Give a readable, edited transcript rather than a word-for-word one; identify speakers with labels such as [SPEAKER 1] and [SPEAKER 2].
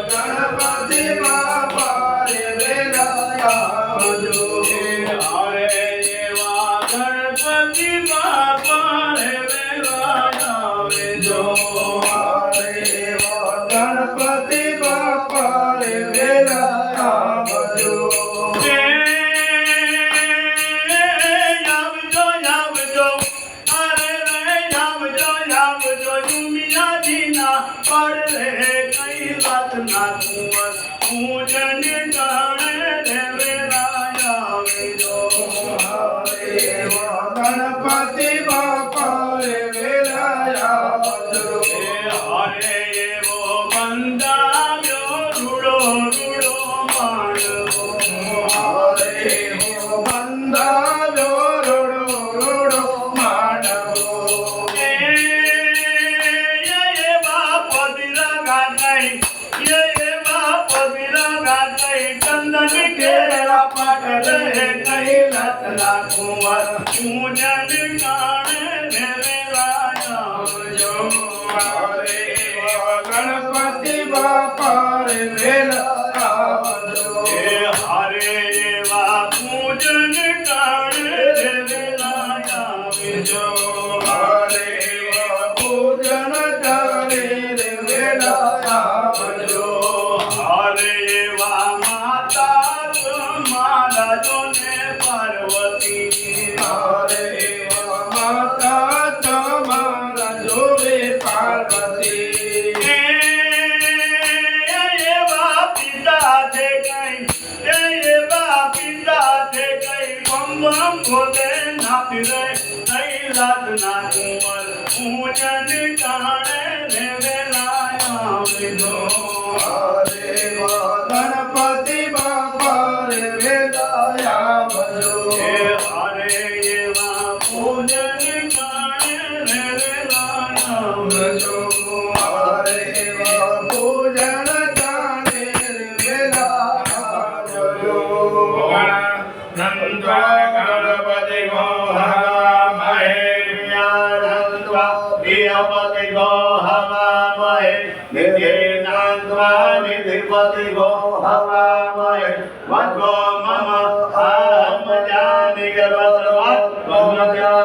[SPEAKER 1] ગણપતિ બાપા રે વેલા આવજો
[SPEAKER 2] હરે એવા ગણપતિ બાપા રે વેલા આવજો
[SPEAKER 1] હરે એવા ગણપતિ બાપા રે વેલા આવજો
[SPEAKER 2] પૂજન ગાણે વેલા આવજો
[SPEAKER 1] ગણપતિ બાપા રે વેલા આવજો
[SPEAKER 2] હરે એવો બંધાવ્યો રૂડો રૂડો માણવો
[SPEAKER 1] હરે બંધાવ્યો રોડો રોડો માંડવો
[SPEAKER 2] એવા પદરા ગાતાઈ ચંદન કેળા પાટલે કૈલાસના કુંવર પૂજન ગાણે વેલા આવજો
[SPEAKER 1] હરે ગણપતિ બાપા રે વેલા આવજો
[SPEAKER 2] હરે એવા પૂજન ગાણે વેલા આવજો
[SPEAKER 1] હરે પૂજન કરે રે વેલા આવજો
[SPEAKER 2] હરે એવા માતા મારા જોને પાર્વતી
[SPEAKER 1] હરે માતા તમારા જોવે પાર્વતી
[SPEAKER 2] એવા પિતા છે કઈ એવા પિતા છે કઈ બમ બમ બોલે નાપી રે કૈલાસના કુંવર પૂજન કાણે વેલા આવજો
[SPEAKER 1] હરે ગણપતિ બાપા રે વેલા આવજો
[SPEAKER 2] હરે એવા પૂજન કાણે વેલા આવજો
[SPEAKER 1] હરે પૂજન કાને રે વેલા આવજો
[SPEAKER 2] નંદવા ગણપતિ ગોહવા મહેન્દ્વા પ્રિયપતિ ગોહવા મહે નિધિ નંદવા નિધિપતિ ગોહવા મહે વજો મમ